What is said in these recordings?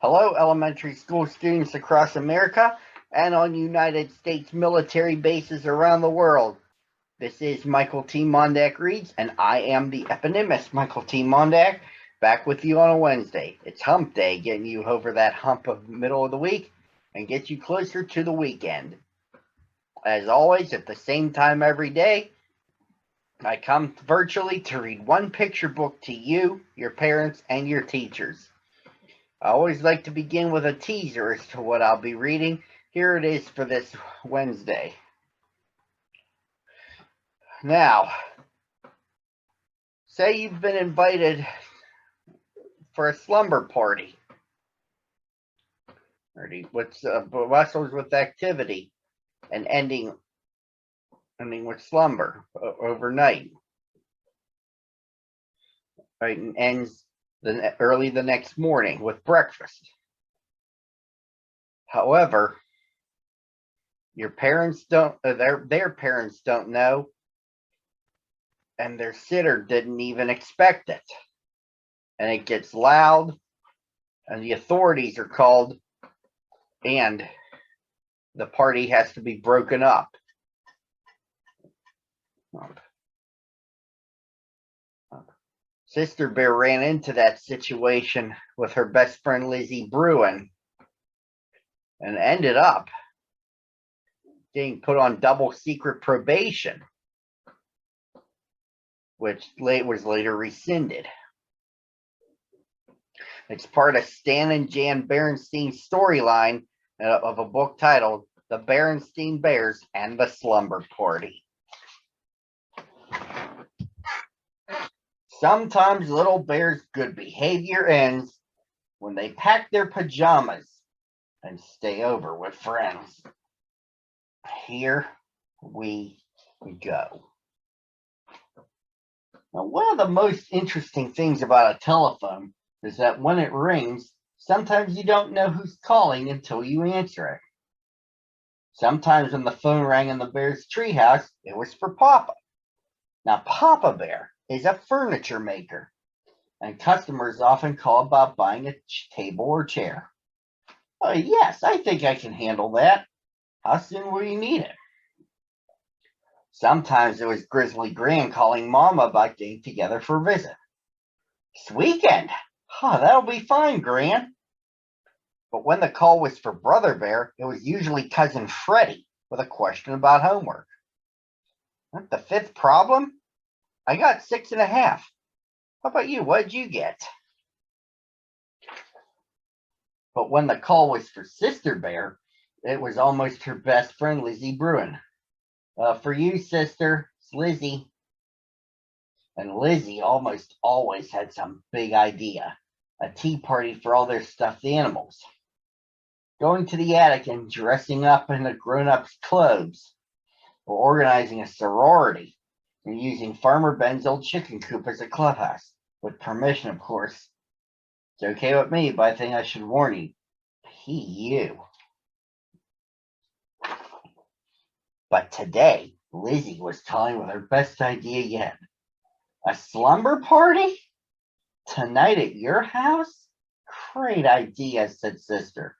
Hello, elementary school students across America and on United States military bases around the world. This is Michael T. Mondak Reads, and I am the eponymous Michael T. Mondak, back with you on a Wednesday. It's hump day, getting you over that hump of the middle of the week and get you closer to the weekend. As always, at the same time every day, I come virtually to read one picture book to you, your parents, and your teachers. I always like to begin with a teaser as to what I'll be reading. Here it is for this Wednesday. Now, say you've been invited for a slumber party. What's wrestles with activity and ending with slumber overnight. Right, and ends early the next morning with breakfast. However, your parents don't, their parents don't know, and their sitter didn't even expect it. And it gets loud, and the authorities are called, and the party has to be broken up. Sister Bear ran into that situation with her best friend Lizzie Bruin and ended up getting put on double secret probation, which was later rescinded. It's part of Stan and Jan Berenstein's storyline of a book titled The Berenstain Bears and the Slumber Party. Sometimes little bears' good behavior ends when they pack their pajamas and stay over with friends. Here we go. Now, one of the most interesting things about a telephone is that when it rings, sometimes you don't know who's calling until you answer it. Sometimes when the phone rang in the bear's treehouse, it was for Papa. Now, Papa Bear is a furniture maker, and customers often call about buying a table or chair. Oh, yes, I think I can handle that. How soon will you need it? Sometimes it was Grizzly Gran calling Mama about getting together for a visit. This weekend? That'll be fine, Gran. But when the call was for Brother Bear, it was usually Cousin Freddie with a question about homework. The fifth problem? I got 6.5. How about you? What did you get? But when the call was for Sister Bear, it was almost her best friend, Lizzie Bruin. For you, sister, it's Lizzie. And Lizzie almost always had some big idea. A tea party for all their stuffed animals. Going to the attic and dressing up in a grown-up's clothes. Or organizing a sorority. And using Farmer Ben's old chicken coop as a clubhouse. With permission, of course. It's okay with me, but I think I should warn you. P.U. But today, Lizzie was telling with her best idea yet. A slumber party? Tonight at your house? Great idea, said Sister.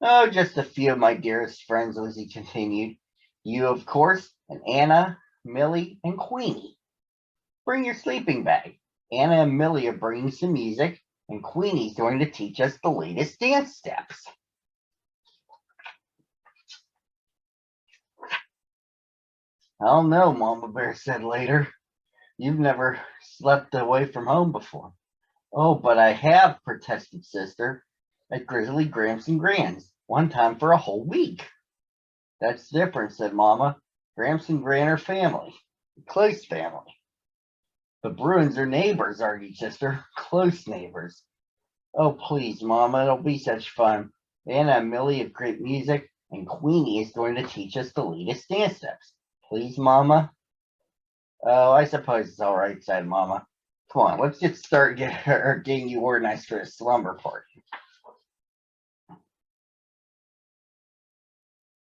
Oh, just a few of my dearest friends, Lizzie continued. You, of course, and Anna, Millie, and Queenie. Bring your sleeping bag. Anna and Millie are bringing some music, and Queenie's going to teach us the latest dance steps. Oh no, Mama Bear said later. You've never slept away from home before. Oh, but I have, protested Sister, at Grizzly Gramps and Gran's, one time for a whole week. That's different, said Mama. Gramps and Gran are family, close family. The Bruins are neighbors, argued Sister, close neighbors. Oh, please, Mama, it'll be such fun. Anna and Millie have great music, and Queenie is going to teach us the latest dance steps. Please, Mama? Oh, I suppose it's all right, said Mama. Come on, let's get started getting you organized for a slumber party.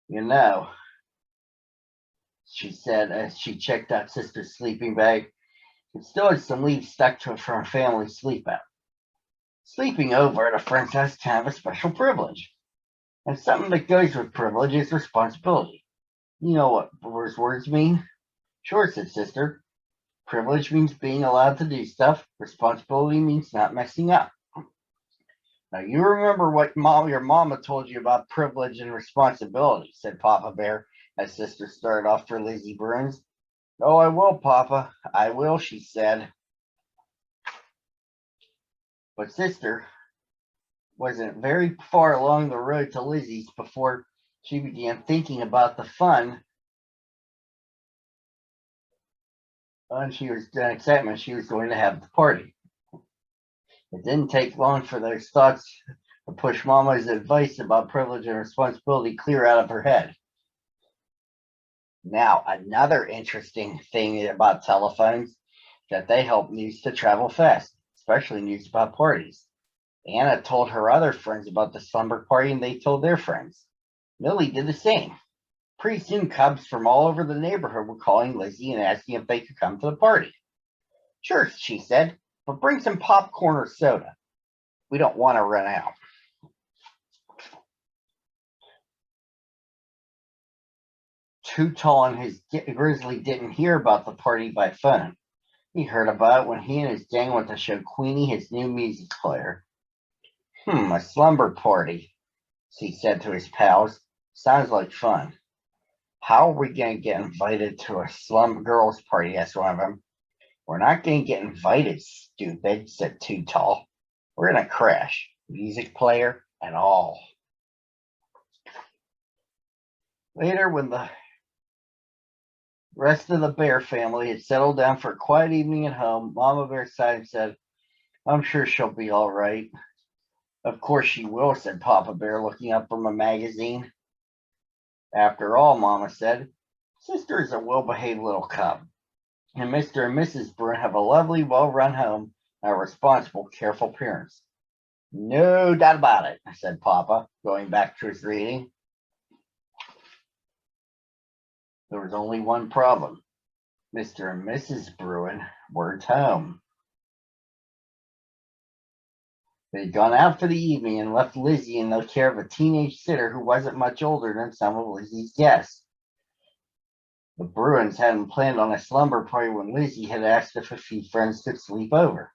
You know, she said as she checked out Sister's sleeping bag, it still has some leaves stuck to it from her family sleep out. Sleeping over at a friend's house is kind of a special privilege. And something that goes with privilege is responsibility. You know what those words mean? Sure, said Sister. Privilege means being allowed to do stuff. Responsibility means not messing up. Now, you remember what your mama told you about privilege and responsibility, said Papa Bear as Sister started off for Lizzie Bruins. Oh, I will, Papa. I will, she said. But Sister wasn't very far along the road to Lizzie's before she began thinking about the fun and excitement she was going to have at the party. It didn't take long for those thoughts to push Mama's advice about privilege and responsibility clear out of her head. Now, another interesting thing about telephones that they help news to travel fast, especially news about parties. Anna told her other friends about the slumber party, and they told their friends. Millie did the same. Pretty soon, cubs from all over the neighborhood were calling Lizzie and asking if they could come to the party. Sure, she said, but bring some popcorn or soda. We don't want to run out. Too Tall and his grizzly didn't hear about the party by phone. He heard about it when he and his gang went to show Queenie his new music player. A slumber party, he said to his pals. Sounds like fun. How are we going to get invited to a slum girls party? Asked one of them. We're not going to get invited, stupid, said Too Tall. We're going to crash, music player and all. Later, when the rest of the Bear family had settled down for a quiet evening at home, Mama Bear sighed and said, I'm sure she'll be all right. Of course she will, said Papa Bear, looking up from a magazine. After all, Mama said, Sister is a well-behaved little cub, and Mr. and Mrs. Bruin have a lovely, well-run home and are responsible, careful parents. No doubt about it, said Papa, going back to his reading. There was only one problem. Mr. and Mrs. Bruin weren't home. They'd gone out for the evening and left Lizzie in the care of a teenage sitter who wasn't much older than some of Lizzie's guests. The Bruins hadn't planned on a slumber party when Lizzie had asked if a few friends could sleep over.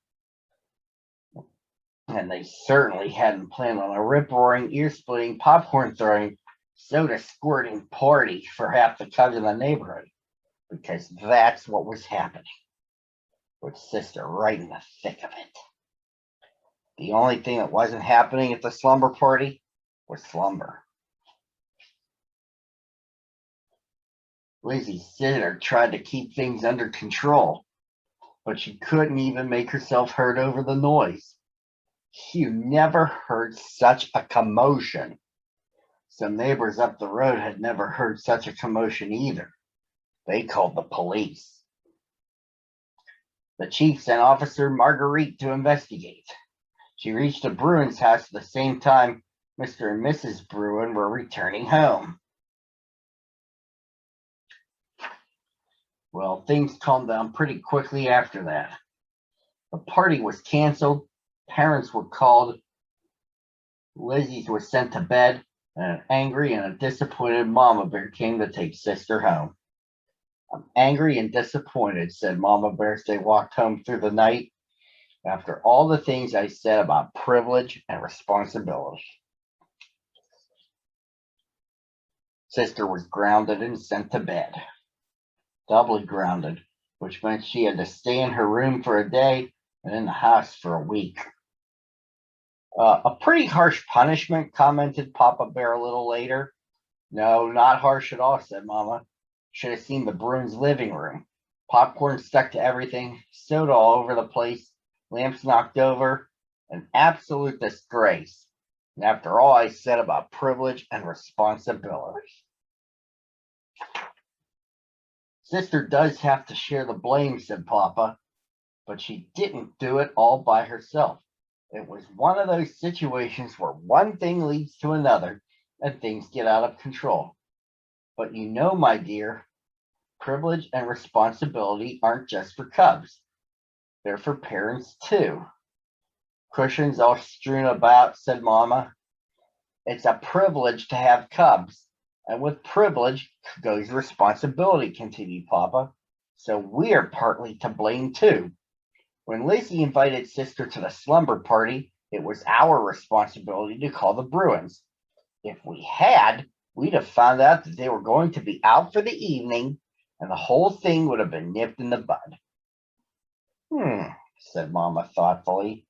And they certainly hadn't planned on a rip-roaring, ear-splitting, popcorn-throwing, soda-squirting party for half the cubs in the neighborhood, because that's what was happening, with Sister right in the thick of it. The only thing that wasn't happening at the slumber party was slumber. Lizzie's sitter tried to keep things under control, but she couldn't even make herself heard over the noise. You never heard such a commotion. Some neighbors up the road had never heard such a commotion either. They called the police. The chief sent Officer Marguerite to investigate. She reached the Bruins' house at the same time Mr. and Mrs. Bruin were returning home. Well, things calmed down pretty quickly after that. The party was canceled, parents were called, Lizzie's was sent to bed, and an angry and a disappointed Mama Bear came to take Sister home. I'm angry and disappointed, said Mama Bear as they walked home through the night. After all the things I said about privilege and responsibility. Sister was grounded and sent to bed. Doubly grounded, which meant she had to stay in her room for a day and in the house for a week. A pretty harsh punishment, commented Papa Bear a little later. No, not harsh at all, said Mama. Should have seen the Bruins' living room. Popcorn stuck to everything, soda all over the place, lamps knocked over, an absolute disgrace. And after all I said about privilege and responsibility. Sister does have to share the blame, said Papa, but she didn't do it all by herself. It was one of those situations where one thing leads to another and things get out of control. But you know, my dear, privilege and responsibility aren't just for cubs. They're for parents too. Cushions all strewn about, said Mama. It's a privilege to have cubs. And with privilege goes responsibility, continued Papa. So we're partly to blame too. When Lizzie invited Sister to the slumber party, it was our responsibility to call the Bruins. If we had, we'd have found out that they were going to be out for the evening, and the whole thing would have been nipped in the bud. Said Mama thoughtfully.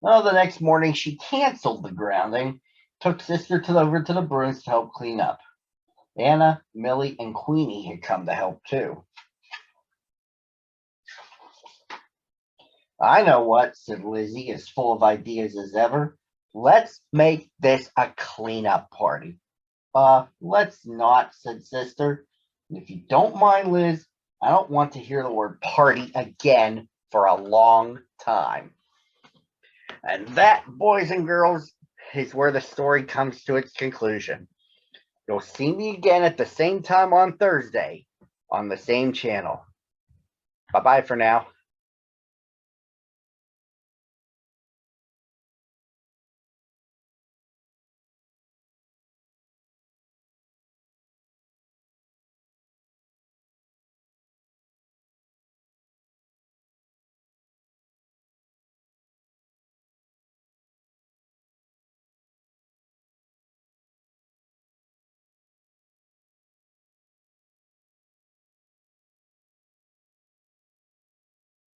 Well, the next morning she canceled the grounding, took Sister over to the Bruins to help clean up. Anna, Millie, and Queenie had come to help too. I know what, said Lizzie, as full of ideas as ever. Let's make this a cleanup party. Let's not, said Sister. If you don't mind, Liz, I don't want to hear the word party again for a long time. And that, boys and girls, is where the story comes to its conclusion. You'll see me again at the same time on Thursday on the same channel. Bye-bye for now.